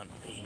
on.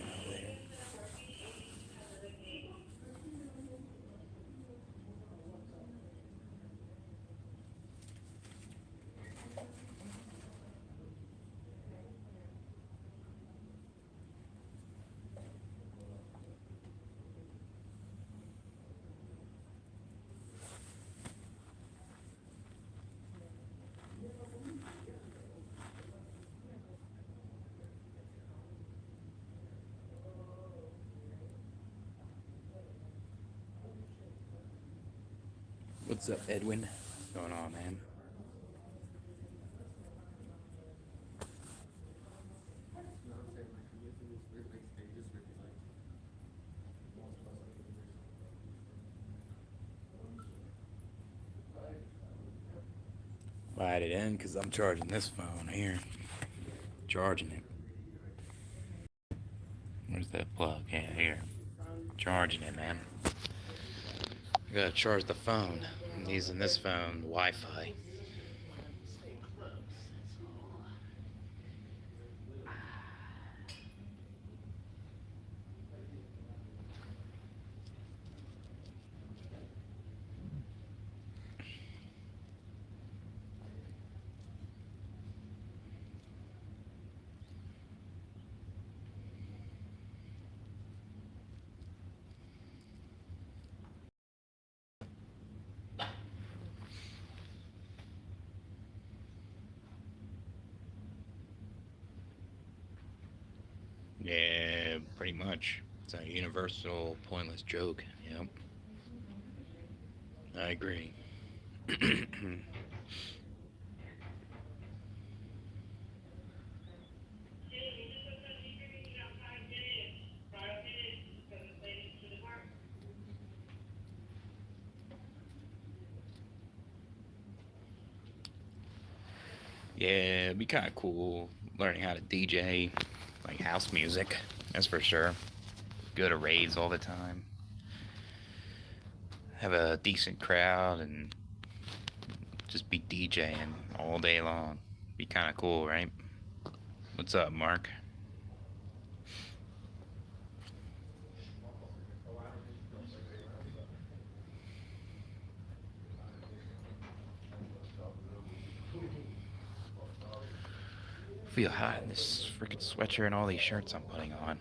What's up, Edwin? What's going on, man? Light it in because I'm charging this phone here. Charging it. Where's that plug? Yeah, here. Charging it, man. I gotta charge the phone. I'm using this phone, Wi-Fi. Yeah, pretty much. It's a universal, pointless joke. Yep. I agree. Yeah, it'd be kind of cool learning how to DJ, like house music. That's for sure. Go to raves all the time. Have a decent crowd and just be DJing all day long. Be kind of cool, right? What's up, Mark? Feel hot in this freaking sweatshirt and all these shirts I'm putting on.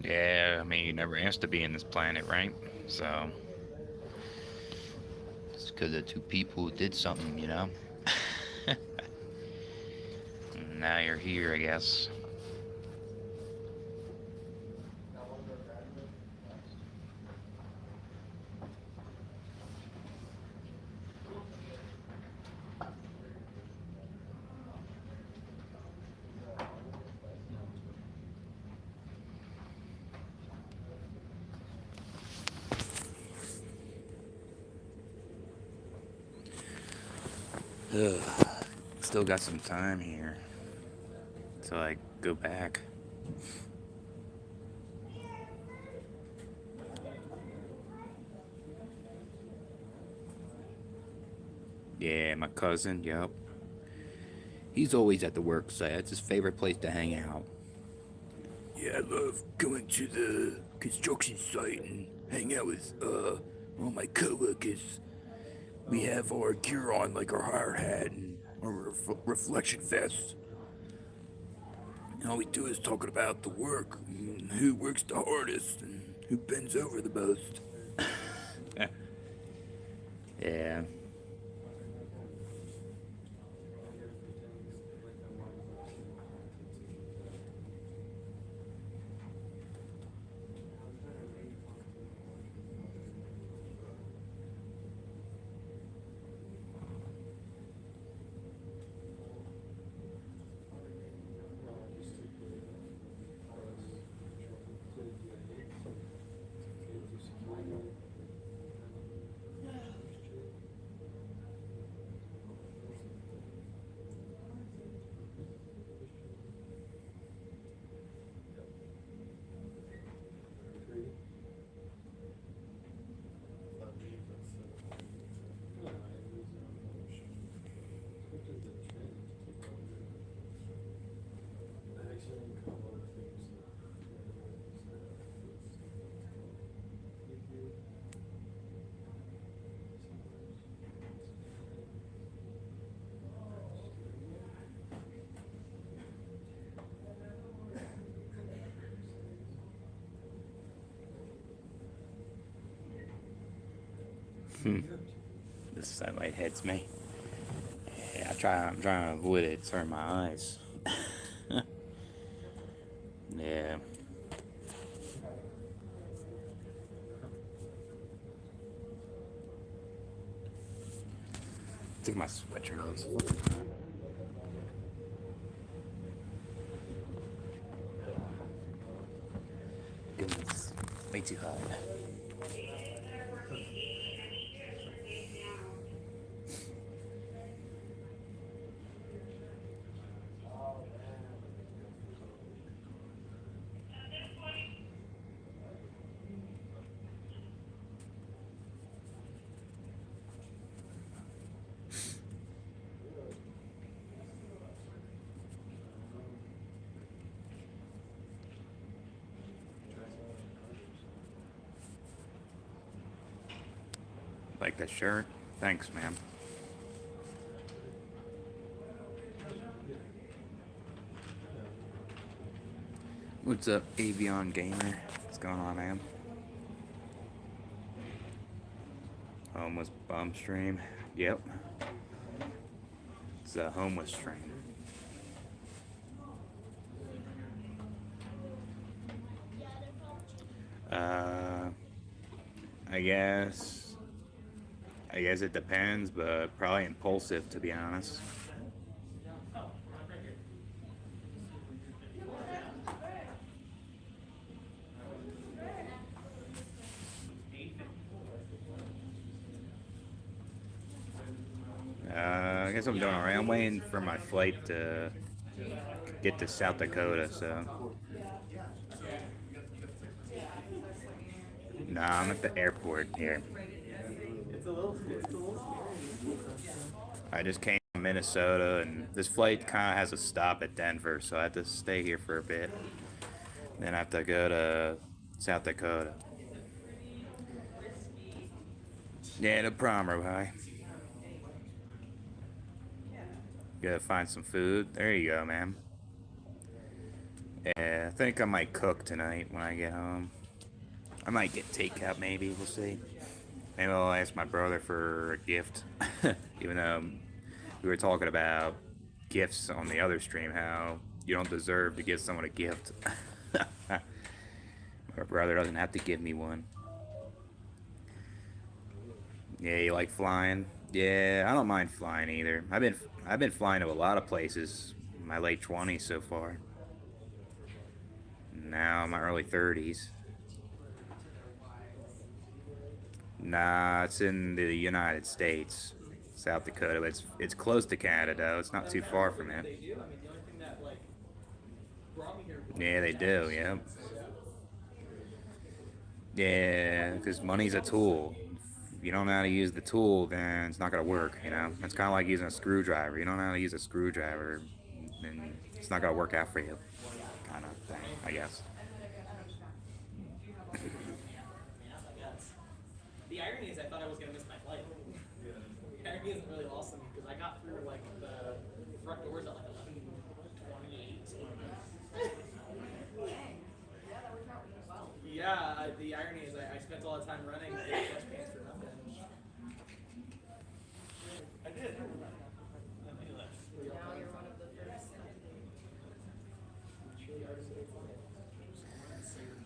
Yeah, I mean, you never asked to be in this planet, right? So, it's because the two people did something, you know? Now you're here, I guess. Ugh. Still got some time here till I go back. Yeah, my cousin, yep. He's always at the work site. It's his favorite place to hang out. Yeah, I love going to the construction site and hang out with all my coworkers. We have our gear on, like our hard hat and our reflection vest. And all we do is talking about the work, and who works the hardest, and who bends over the most. Yeah. The sunlight hits me. Yeah, I'm trying to avoid it. Turn my eyes. Yeah. Take my sweatshirt off. Goodness, way too hot. Like that shirt? Thanks, ma'am. What's up, Avion Gamer? What's going on, man? Homeless bum stream. Yep. It's a homeless stream. Uh, I guess. I guess it depends, but probably impulsive, to be honest. I guess I'm doing alright. I'm waiting for my flight to get to South Dakota, so. Nah, I'm at the airport here. I just came from Minnesota, and this flight kind of has a stop at Denver, so I have to stay here for a bit. Then I have to go to South Dakota. Yeah, no problem, Rohi. Gotta find some food. There you go, man. Yeah, I think I might cook tonight when I get home. I might get takeout, maybe. We'll see. Maybe I'll ask my brother for a gift. Even though we were talking about gifts on the other stream, how you don't deserve to give someone a gift. My brother doesn't have to give me one. Yeah, you like flying? Yeah, I don't mind flying either. I've been flying to a lot of places in my late 20s so far. Now in my early 30s. Nah, it's in the United States, South Dakota. It's close to Canada though. It's not too far from it. Yeah, they do. Yeah. Yeah, because money's a tool. If you don't know how to use the tool, then it's not gonna work. You know, it's kind of like using a screwdriver. You don't know how to use a screwdriver, then it's not gonna work out for you. Kind of thing, I guess. The irony is, I thought I was gonna miss my flight. The irony isn't really awesome because I got through like the front doors at like 11:28. Yeah, the irony is I spent all the time running the chest pants for nothing. I did. Now you're one of the first.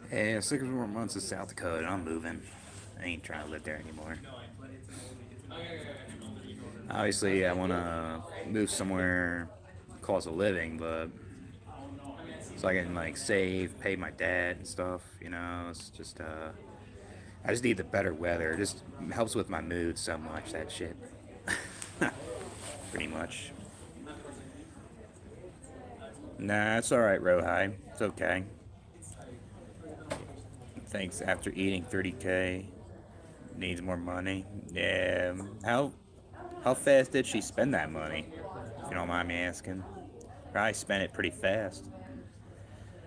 Hey, 6 more months of South Dakota. I'm moving. I ain't trying to live there anymore. Obviously, I want to move somewhere, cause a living, but so I can like save, pay my dad and stuff. You know, it's just I just need the better weather. It just helps with my mood so much. That shit. Pretty much. Nah, it's all right, Rohi. It's okay. Thanks. After eating 30K, needs more money. Yeah. How fast did she spend that money? If you don't mind me asking. Probably spent it pretty fast.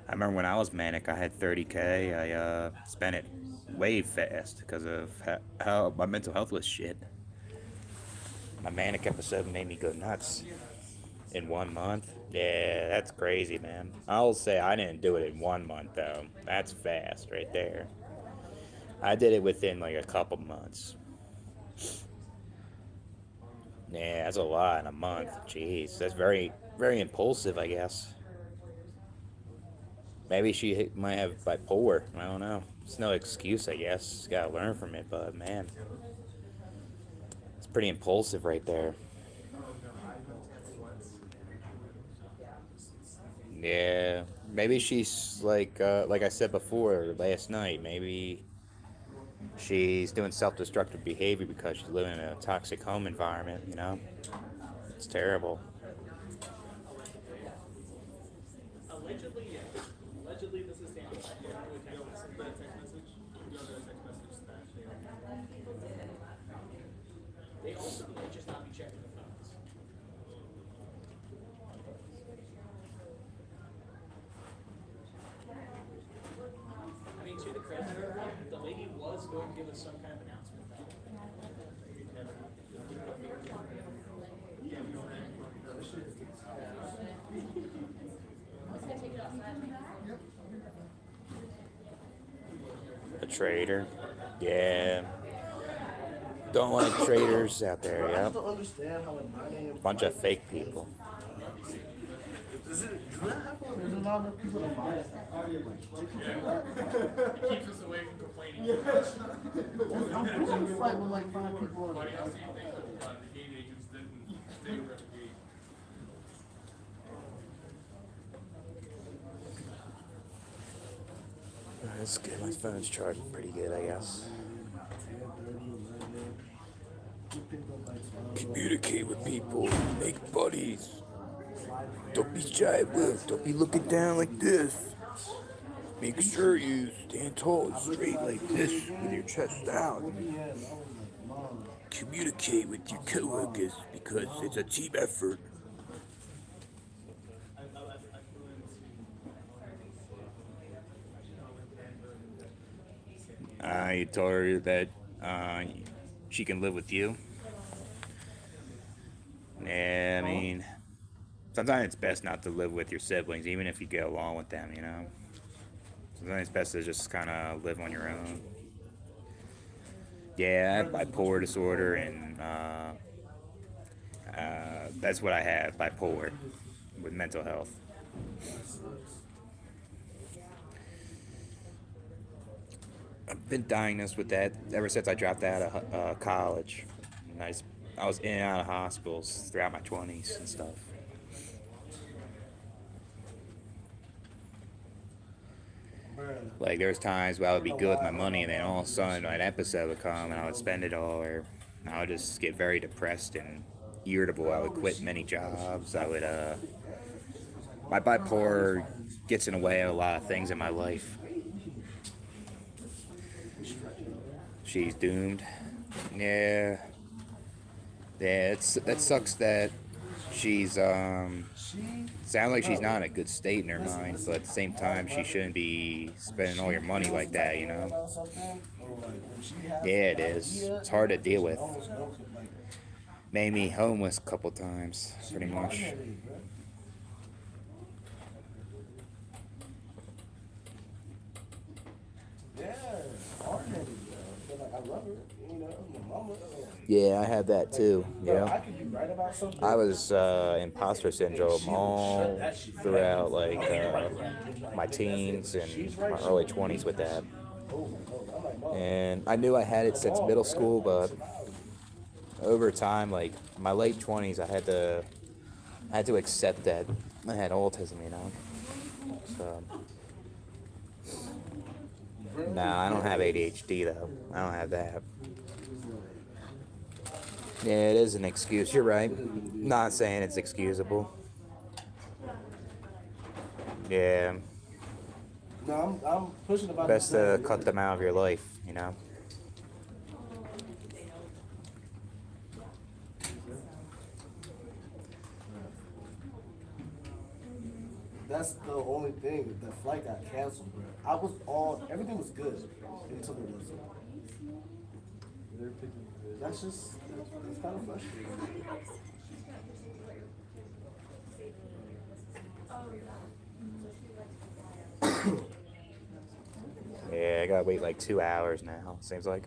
I remember when I was manic, I had 30K. I spent it way fast because of how my mental health was shit. My manic episode made me go nuts in 1 month. Yeah, that's crazy, man. I'll say I didn't do it in 1 month though. That's fast right there. I did it within like a couple months. Yeah, that's a lot in a month. Jeez, that's very, very impulsive, I guess. Maybe she might have bipolar. I don't know. It's no excuse, I guess. Gotta learn from it, but man, it's pretty impulsive right there. Yeah, maybe she's like I said before last night. Maybe she's doing self-destructive behavior because she's living in a toxic home environment. It's terrible. Allegedly, yes. Allegedly, this is Sandy. I didn't really text message. The text message. The other text message that they also might just not be checking the phones. I mean, to the credit of her, the lady was going to give us some kind of announcement. A traitor. Yeah. Don't like traitors out there, I yeah. just don't understand how at 9 a.m. Bunch of fake people. Does that happen? There's not enough people to buy it. It keeps us away from complaining. I'm pushing a fight with like 5 people on it. That's good. My phone's charging pretty good, I guess. 10:30, 11. Communicate with people. Make buddies. Don't be shy, Will. Don't be looking down like this. Make sure you stand tall and straight like this with your chest out. Communicate with your coworkers because it's a team effort. I told her that she can live with you. Yeah, I mean, sometimes it's best not to live with your siblings, even if you get along with them. Sometimes it's best to just kind of live on your own. Yeah, I have bipolar disorder, and that's what I have, bipolar, with mental health. I've been diagnosed with that ever since I dropped out of college. And I was in and out of hospitals throughout my 20s and stuff. Like, there was times where I would be good with my money, and then all of a sudden an episode would come, and I would spend it all, or I would just get very depressed and irritable. I would quit many jobs. My bipolar gets in the way of a lot of things in my life. She's doomed. Yeah. Yeah, that sucks that she's sounds like she's not in a good state in her mind, but at the same time she shouldn't be spending all your money like that. Yeah, it is. It's hard to deal with. Made me homeless a couple times, pretty much. Yeah, I had that too. Yeah, I was imposter syndrome all throughout my teens and my early 20s with that. And I knew I had it since middle school, but over time, like my late 20s, I had to accept that I had autism. So nah, I don't have ADHD though. I don't have that. Yeah, it is an excuse. You're right. Not saying it's excusable. Yeah. No, I'm pushing about Best to cut them out of your life. That's the only thing. The flight got canceled, bro. Everything was good until it wasn't. That's kind of frustrating. Yeah, I gotta wait like 2 hours now, seems like.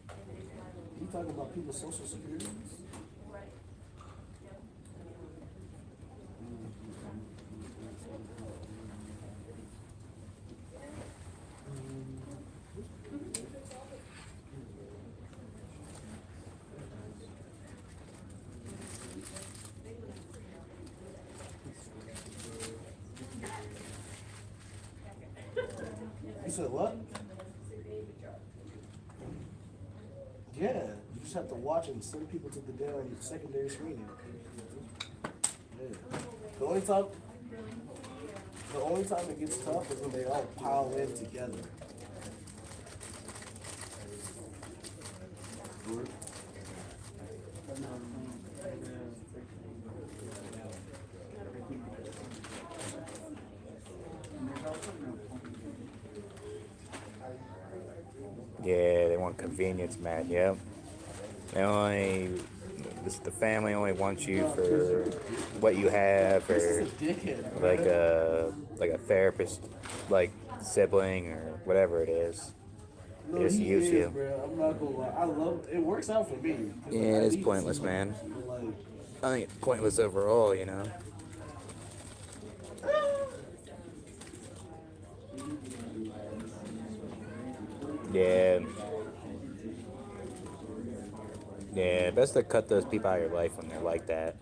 You talking about people's social securities? You said what? Yeah, you just have to watch and send people to the damn secondary screening. Yeah. The only time it gets tough is when they all pile in together. Yeah, they want convenience, man. Yep. The family only wants you for what you have, This is or a dickhead, like man. a therapist, like sibling or whatever it is. No, They just he use is, you. bro. I'm not gonna lie. I love it. It works out for me. 'Cause, Yeah, like, I it is need pointless, some, man. like, I think it's pointless overall, you know. Yeah. Yeah, best to cut those people out of your life when they're like that.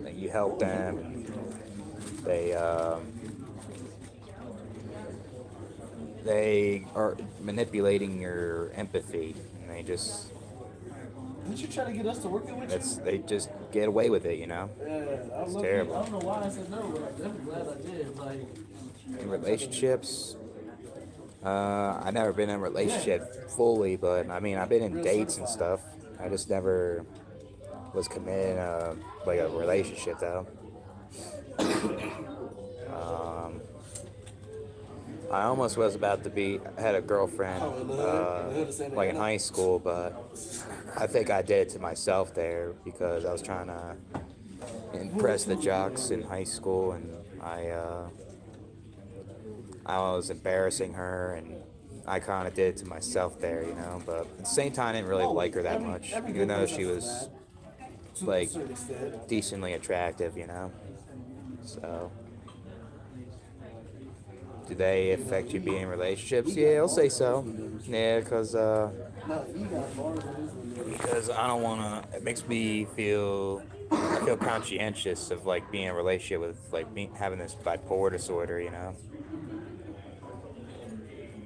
Like you help them, and they are manipulating your empathy, and didn't you try to get us to work it with you? they just get away with it, you know. Yeah, It's I terrible. don't know why I said no, but I'm definitely glad I did. Like, In relationships, I've never been in a relationship fully, but I mean, I've been in dates and stuff. I just never was committed in a relationship though. Um, I almost was about to had a girlfriend, like in high school, but I think I did it to myself there because I was trying to impress the jocks in high school, and I was embarrassing her, and I kind of did it to myself there, you know. But at the same time, I didn't really like her that much, even though she was like decently attractive, you know. So, do they affect you being in relationships? Yeah, I'll say so. Yeah, because I don't want to. It makes me feel. I feel conscientious of like being in a relationship with like having this bipolar disorder, you know.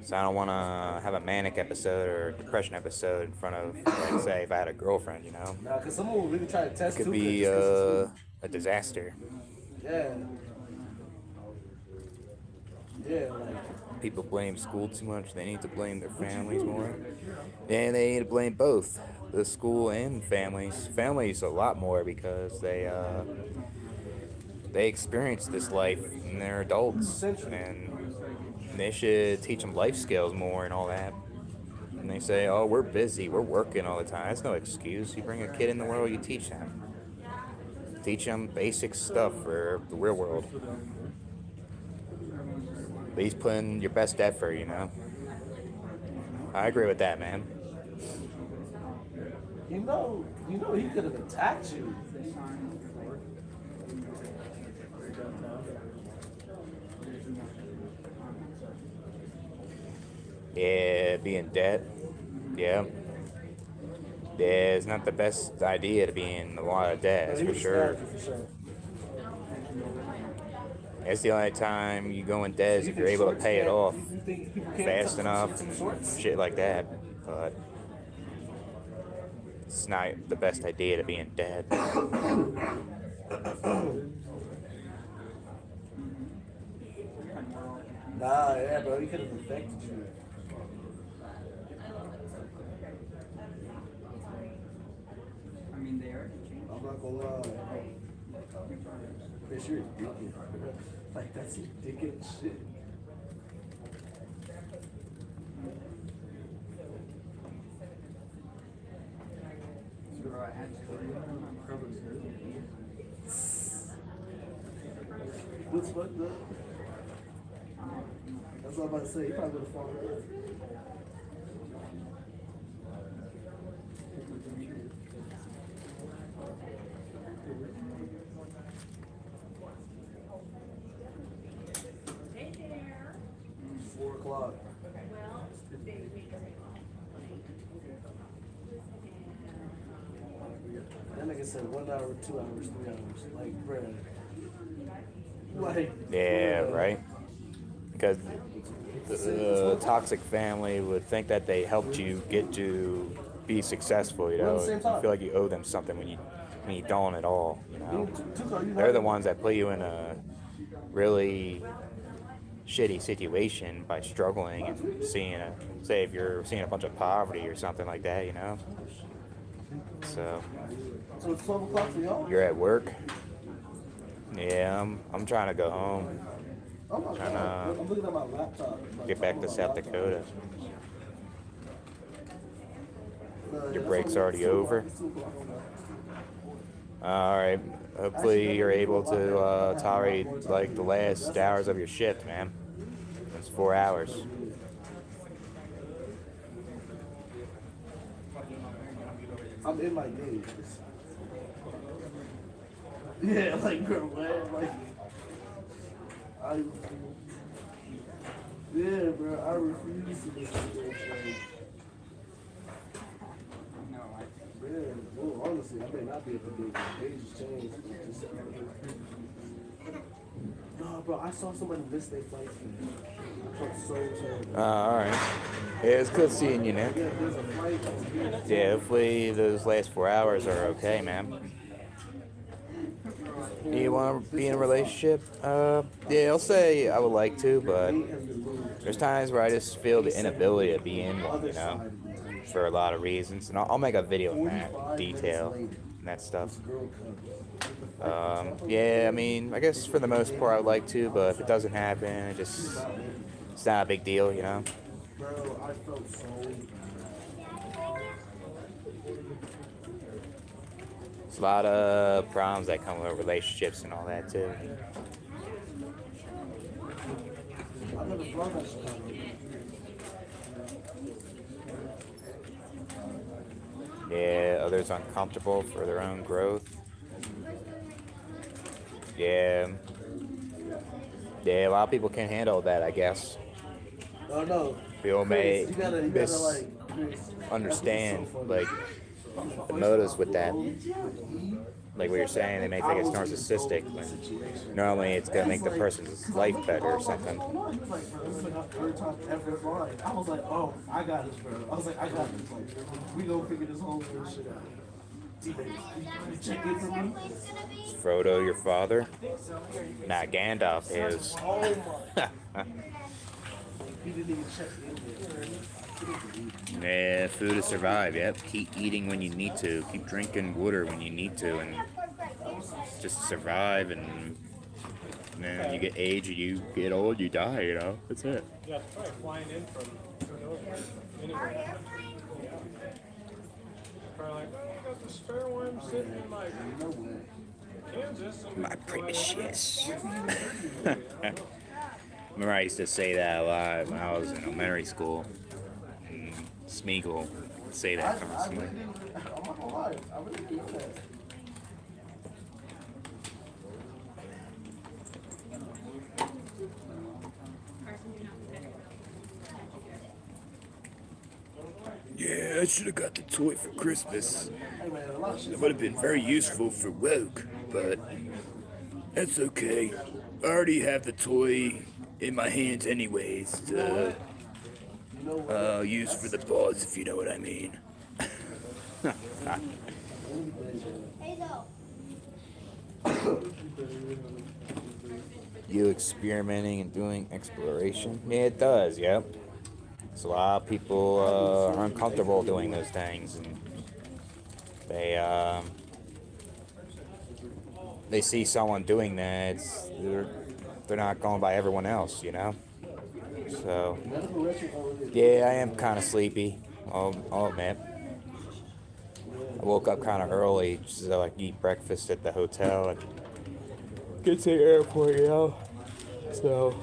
So I don't want to have a manic episode or depression episode in front of, like, say, if I had a girlfriend, you know. nah, cause someone will really try to It test could too, be just 'cause a disaster. it's me. Yeah. Yeah, like, People blame school too much. They need to blame their families more. And they need to blame both the school and families. Families a lot more because they experience this life and they're adults, and they should teach them life skills more and all that. And they say, "Oh, we're busy. We're working all the time." That's no excuse. You bring a kid in the world, you teach them. Teach them basic stuff for the real world. At least put in your best effort, you know. I agree with that, man. he could have attacked you. Yeah, be in debt. Yeah. Yeah, it's not the best idea to be in a lot of debt, that's He for would've sure. stabbed you for sure. It's the only time you go in debt is if you're able to pay it off fast enough and shit like that. But it's not the best idea to be in debt. Nah, yeah, bro, he could have affected you. I'm not gonna lie. Bitch, you're a dickhead. Like, that's a dickhead shit. What's fucked up? That's what I'm about to say. He probably would have fallen. 4 o'clock. That nigga said 1 hour, 2 hours, 3 hours. Like, bruh. Like, Yeah, bruh. right? Because the toxic family would think that they helped you get to be successful, you We're on know? the same You time. feel like you owe them something when you don't at all, you know? Tuco, you They're the know? ones that put you in a really shitty situation by struggling and say if you're seeing a bunch of poverty or something like that, you know? So So it's 12 o'clock for y'all? you're at work. Yeah, I'm trying to go home. Oh my Trying God. to I'm looking at my laptop. get back to South Dakota. Your break's That's already over. It's 2 o'clock. All right. Hopefully you're able to tolerate like the last hours of your shift, man. It's 4 hours. I'm in my days. Yeah, like, bro, what? Like, yeah, bro, I refuse to listen to this shit. Man, well, honestly, I may not be at the date. The days changed. No, bro, I saw somebody miss their flight. I felt so terrible. All right. Yeah, it's good seeing you, Nick. Yeah, there's a flight that's here. Yeah, hopefully those last 4 hours are okay, man. Do you want to be in a relationship? Yeah, I'll say I would like to, but there's times where I just feel the inability to be in one, you know, for a lot of reasons. And I'll make a video on that, detail, and that stuff. Yeah, I mean, I guess for the most part I would like to, but if it doesn't happen, it's not a big deal, you know? Bro, I felt so. There's a lot of problems that come with relationships and all that, too. I never thought that shit out. Yeah, others uncomfortable for their own growth. Yeah. Yeah, a lot of people can't handle that, I guess. Oh no. People may You gotta like, Chris, understand, that's so funny. like, the motives with that. Like what you're saying, they may think it's narcissistic, when normally it's gonna make the person's life better or something. He was like, bro, this is like our third time ever flying. I was like, oh, I got this, bro. I was like, I got this. Like, we gonna figure this whole weird shit out. Teammates, you check in for me? Is Frodo your father? Nah, Gandalf is. Oh my. He didn't even check in there. Yeah, food to survive, yep. Keep eating when you need to. Keep drinking water when you need to. And just survive. And then when you get age, you get old, you die, you know? That's it. Yeah, it's probably flying in from anywhere. Probably like, oh, I got the spare one sitting in like Kansas. And My precious. Remember I used to say that a lot when I was in elementary school. And Smeagol would say that constantly. I'm not gonna lie, I really do that. Yeah, I should have got the toy for Christmas. Hey man, a lot of shit. It would have been very useful for Woke, but that's okay. I already have the toy in my hands anyways to use for the boss, if you know what I mean. You experimenting and doing exploration? Yeah, it does, yep. So a lot of people are uncomfortable doing those things, and they see someone doing that, they're not going by everyone else, you know? So, yeah, I am kind of sleepy, I'll admit. I woke up kind of early just so I could eat breakfast at the hotel and get to the airport, you know? So,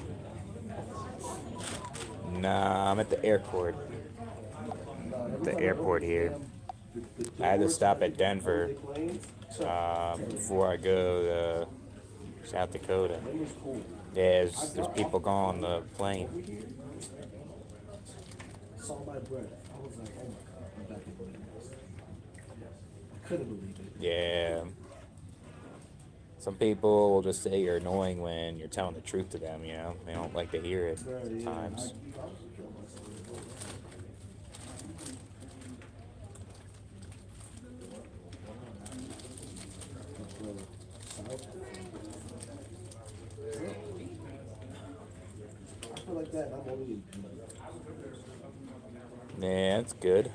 nah, I'm at the airport. The airport here. I had to stop at Denver before I go to South Dakota. There's people going on the plane. Saw my breath. I was like, oh my god, I'm back in Buenos. I couldn't believe it. Yeah. Some people will just say you're annoying when you're telling the truth to them, you know? They don't like to hear it sometimes. I feel like that, I'm only. Yeah, it's good.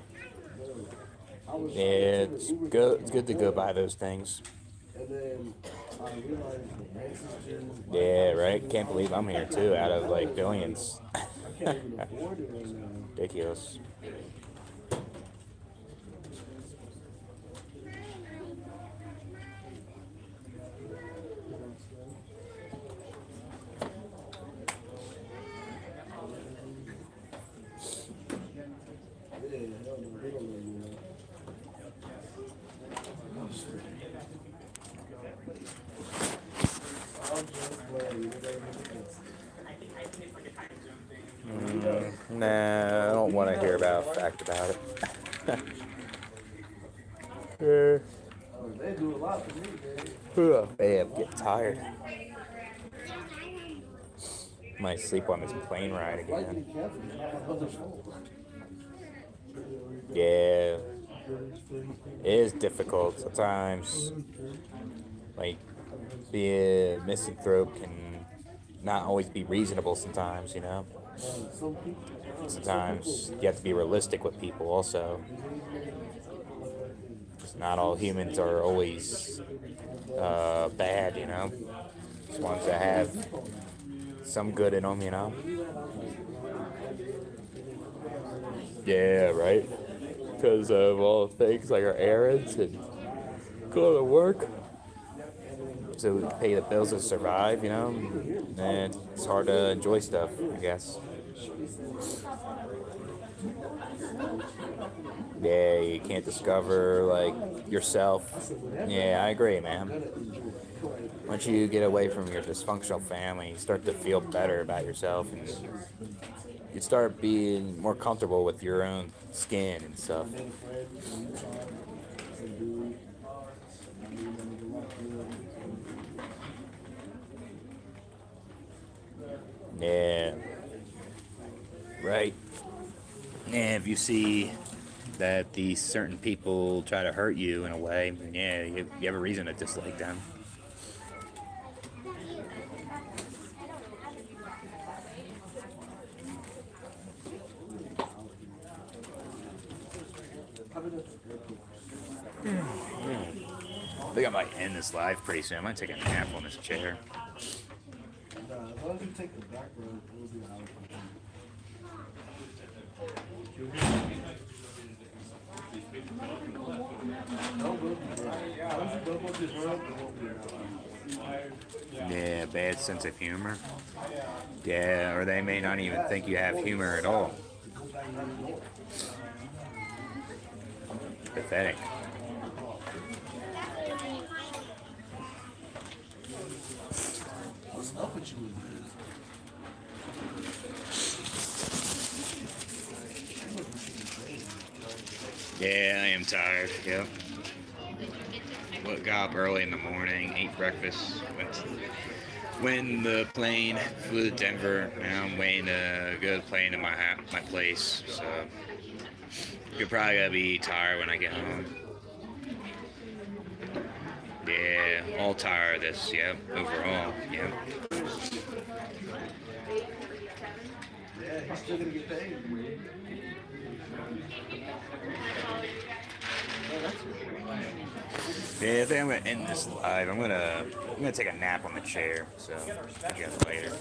Yeah, it's good. It's good to go buy those things. And then I realized the rent is due. Yeah, right. Can't believe I'm here too. Out of like billions. I can't even afford it right now. Ridiculous. Yeah, hell no, they don't let you know. I'm just playing. You gotta make it. Nah, I don't want to hear about a fact about it. Oh, they do a lot for me, man. Man, I'm getting tired. Might sleep on this plane ride Why again. be careful? It's not my brother's fault. Yeah, it is difficult sometimes. Like, the misanthrope can not always be reasonable sometimes, you know? Some people. Sometimes you have to be realistic with people also. 'Cause not all humans are always bad, you know? Just ones that have some good in them, you know? Yeah, right? Because of all the things like our errands and go to work. So we pay the bills to survive, you know? And it's hard to enjoy stuff, I guess. Yeah, you can't discover, like, yourself. Yeah, I agree, man. Once you get away from your dysfunctional family, you start to feel better about yourself, and you start being more comfortable with your own skin and stuff. Yeah. Right. And if you see that these certain people try to hurt you in a way, yeah, you have a reason to dislike them. I think I might end this live pretty soon. I'm gonna take a nap on this chair. As long as you take the back road, it'll be out. Yeah, bad sense of humor. Yeah, or they may not even think you have humor at all. Pathetic. What's up with you? Yeah, I am tired. Yep. Got up early in the morning, ate breakfast, went the plane, flew to Denver. Now I'm waiting to go to the plane to my place. So you're probably gonna be tired when I get home. Yeah, all tired of this. Yep, overall. Yep. Yeah, he's still gonna get paid. Yeah, I think I'm gonna end this live. I'm gonna take a nap on the chair. So, see you guys later.